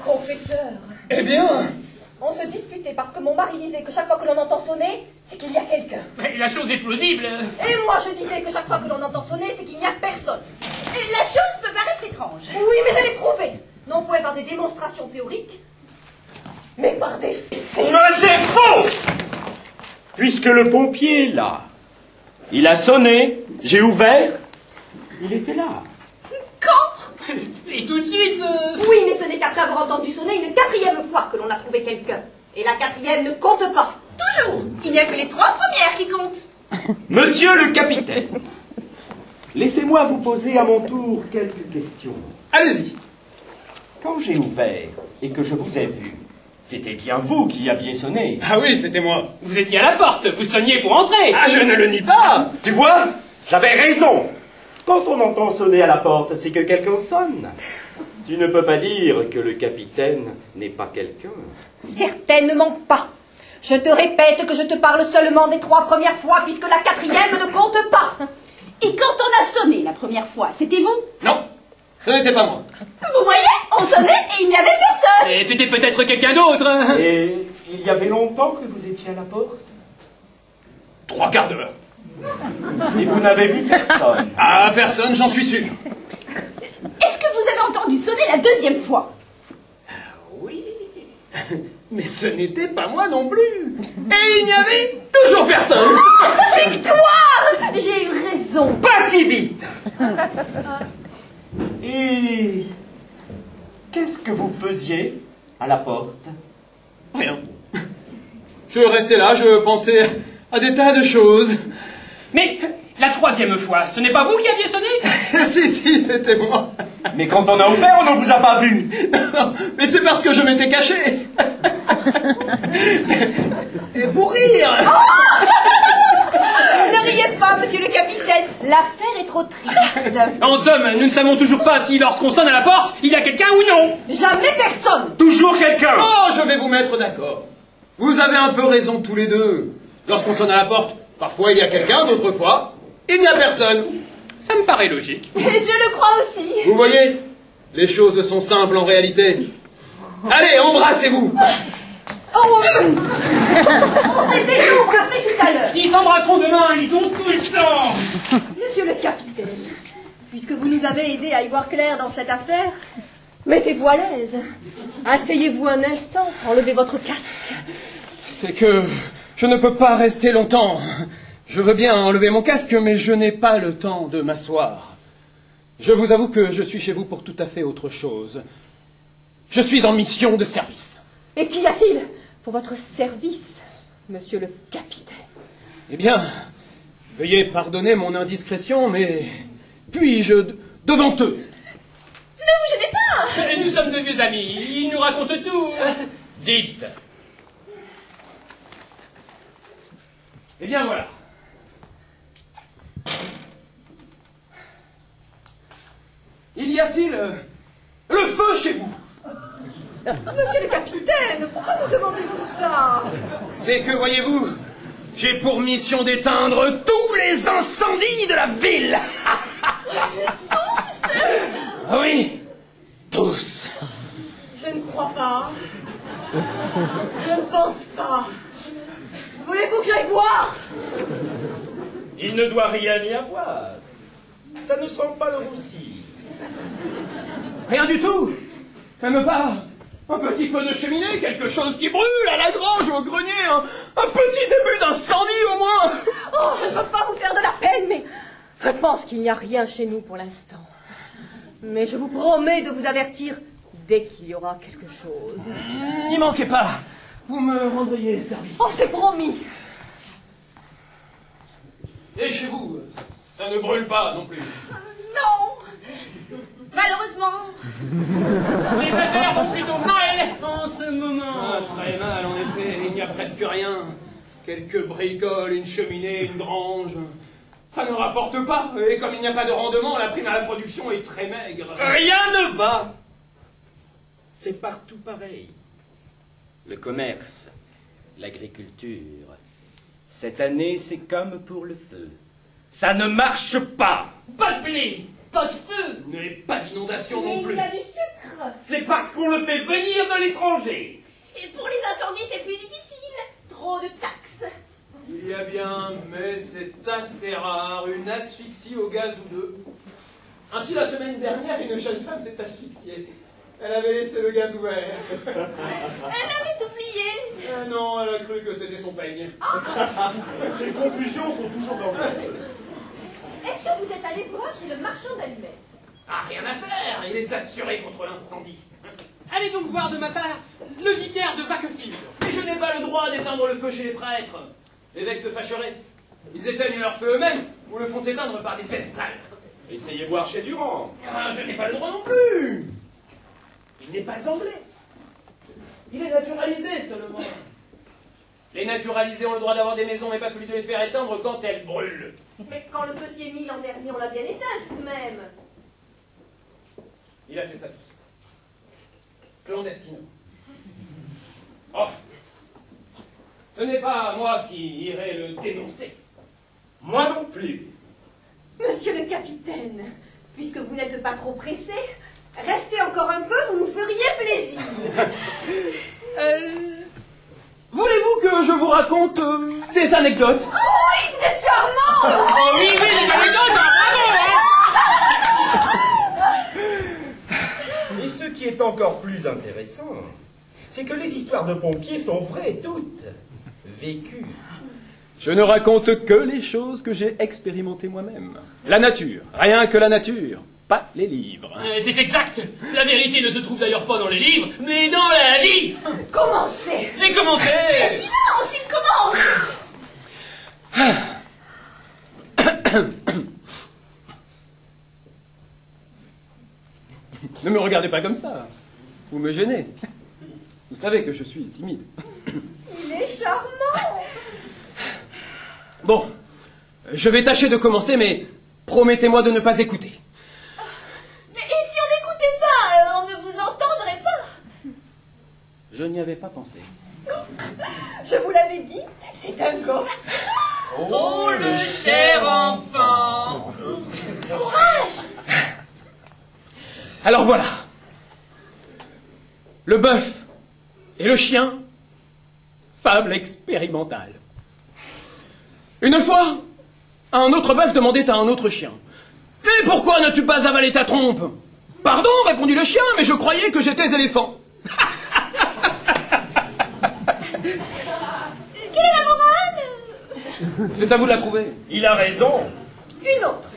Confesseur. Eh bien, On se disputait parce que mon mari disait que chaque fois que l'on entend sonner, c'est qu'il y a quelqu'un. Mais la chose est plausible. Et moi je disais que chaque fois que l'on entend sonner, c'est qu'il n'y a personne. Et la chose peut paraître étrange. Oui, mais elle est prouvée. Non point par des démonstrations théoriques, mais par des faits. Non, c'est faux! Puisque le pompier est là. Il a sonné, j'ai ouvert, il était là. Quand? Et tout de suite... Oui, mais ce n'est qu'après avoir entendu sonner une quatrième fois que l'on a trouvé quelqu'un. Et la quatrième ne compte pas. Toujours. Il n'y a que les 3 premières qui comptent. Monsieur le capitaine, laissez-moi vous poser à mon tour quelques questions. allez-y. Quand j'ai ouvert et que je vous ai vu, c'était bien vous qui aviez sonné. Ah oui, c'était moi. Vous étiez à la porte, vous sonniez pour entrer. Ah, je ne le nie pas. Tu vois, j'avais raison. Quand on entend sonner à la porte, c'est que quelqu'un sonne. Tu ne peux pas dire que le capitaine n'est pas quelqu'un. Certainement pas. Je te répète que je te parle seulement des 3 premières fois, puisque la quatrième ne compte pas. Et quand on a sonné la première fois, c'était vous? Non, ce n'était pas moi. Vous voyez, on sonnait et il n'y avait personne. Et c'était peut-être quelqu'un d'autre. Et il y avait longtemps que vous étiez à la porte? 3 quarts d'heure. Et vous n'avez vu personne? Ah, personne, j'en suis sûr. Est-ce que vous avez entendu sonner la deuxième fois? Oui, mais ce n'était pas moi non plus. Et il n'y avait toujours personne. Victoire! J'ai eu raison. Pas si vite! Et qu'est-ce que vous faisiez à la porte? Rien. Je restais là, je pensais à des tas de choses. Mais la 3e fois, ce n'est pas vous qui aviez sonné? Si, c'était moi. Mais quand on a ouvert, on ne vous a pas vu. Mais c'est parce que je m'étais caché. Et pour rire. Ne riez pas, monsieur le capitaine. L'affaire est trop triste. En somme, nous ne savons toujours pas si lorsqu'on sonne à la porte, il y a quelqu'un ou non. Jamais personne. Toujours quelqu'un. Oh, je vais vous mettre d'accord. Vous avez un peu raison tous les deux. Lorsqu'on sonne à la porte, parfois il y a quelqu'un, d'autres fois, il n'y a personne. Ça me paraît logique. Et je le crois aussi. Vous voyez, les choses sont simples en réalité. Allez, embrassez-vous. Oh oui. On s'était embrassés tout à l'heure. Ils s'embrasseront demain, ils ont tout le temps. Monsieur le capitaine, puisque vous nous avez aidés à y voir clair dans cette affaire, mettez-vous à l'aise. Asseyez-vous un instant, enlevez votre casque. C'est que je ne peux pas rester longtemps. Je veux bien enlever mon casque, mais je n'ai pas le temps de m'asseoir. Je vous avoue que je suis chez vous pour tout à fait autre chose. Je suis en mission de service. Et qu'y a-t-il pour votre service, monsieur le capitaine? Eh bien, veuillez pardonner mon indiscrétion, mais puis-je, devant eux? Ne vous gênez pas. Nous sommes de vieux amis, ils nous racontent tout. Dites. Eh bien voilà. Il y a-t-il le feu chez vous? Monsieur le capitaine, pourquoi nous demandez-vous ça? C'est que, voyez-vous, j'ai pour mission d'éteindre tous les incendies de la ville. Tous? Oui, tous. Je ne crois pas. Je ne pense pas. Voulez-vous que j'aille voir? Il ne doit rien y avoir. Ça ne sent pas le roussi. Rien du tout. Même pas un petit feu de cheminée, quelque chose qui brûle à la grange ou au grenier, un petit début d'incendie au moins. Oh, je ne veux pas vous faire de la peine, mais je pense qu'il n'y a rien chez nous pour l'instant. Mais je vous promets de vous avertir dès qu'il y aura quelque chose. N'y manquez pas. Vous me rendriez service. Oh, c'est promis. Et chez vous, ça ne brûle pas non plus. Non. Malheureusement. Les affaires vont plutôt mal en ce moment. Ah, très mal, en effet. Il n'y a presque rien. Quelques bricoles, une cheminée, une grange. Ça ne rapporte pas. Et comme il n'y a pas de rendement, la prime à la production est très maigre. Rien ne va. C'est partout pareil. Le commerce, l'agriculture. Cette année, c'est comme pour le feu. Ça ne marche pas. Pas de blé, Pas de feu. Mais pas d'inondation Mais non il plus. y a du sucre. C'est parce qu'on le fait venir de l'étranger. Et pour les incendies, c'est plus difficile. Trop de taxes. Il y a bien, mais c'est assez rare, une asphyxie au gaz ou deux. Ainsi, la semaine dernière, une jeune femme s'est asphyxiée. Elle avait laissé le gaz ouvert. Elle avait oublié. Ah non, elle a cru que c'était son peigne. Les confusions sont toujours dans le... Est-ce que vous êtes allé voir chez le marchand d'allumettes? Ah, rien à faire, il est assuré contre l'incendie. Allez donc voir de ma part le vicaire de Wakefield. Mais je n'ai pas le droit d'éteindre le feu chez les prêtres. L'évêque se fâcherait. Ils éteignent leur feu eux-mêmes ou le font éteindre par des vestales. Essayez voir chez Durand. Ah, je n'ai pas le droit non plus. Il n'est pas anglais. Il est naturalisé seulement. Les naturalisés ont le droit d'avoir des maisons, mais pas celui de les faire éteindre quand elles brûlent. Mais quand le feu s'y est mis l'an dernier, on l'a bien éteint tout de même. Il a fait ça tout seul. Clandestinement. Oh, ce n'est pas moi qui irai le dénoncer. Moi non plus. Monsieur le capitaine, puisque vous n'êtes pas trop pressé, restez encore un peu, vous nous feriez plaisir. Voulez-vous que je vous raconte des anecdotes? Oh oui, vous êtes charmant. Oh oui, oui, les anecdotes, bravo. Et ce qui est encore plus intéressant, c'est que les histoires de pompiers sont vraies toutes, vécues. Je ne raconte que les choses que j'ai expérimentées moi-même. La nature, rien que la nature, pas les livres. C'est exact. La vérité ne se trouve d'ailleurs pas dans les livres, mais dans la vie. Commencez. Et commencez. Silence, il commence. Ne me regardez pas comme ça. Vous me gênez. Vous savez que je suis timide. Il est charmant. Bon, je vais tâcher de commencer, mais promettez-moi de ne pas écouter. Mais et si on n'écoutait pas, on ne vous entendrait pas. Je n'y avais pas pensé. Je vous l'avais dit, c'est un gosse. Oh, le cher enfant. Courage. Alors voilà. Le bœuf et le chien, fable expérimentale. Une fois, un autre bœuf demandait à un autre chien: « Mais pourquoi n'as-tu pas avalé ta trompe ?»« Pardon, répondit le chien, mais je croyais que j'étais éléphant. » Quelle est la morale? C'est à vous de la trouver. Il a raison. Une autre.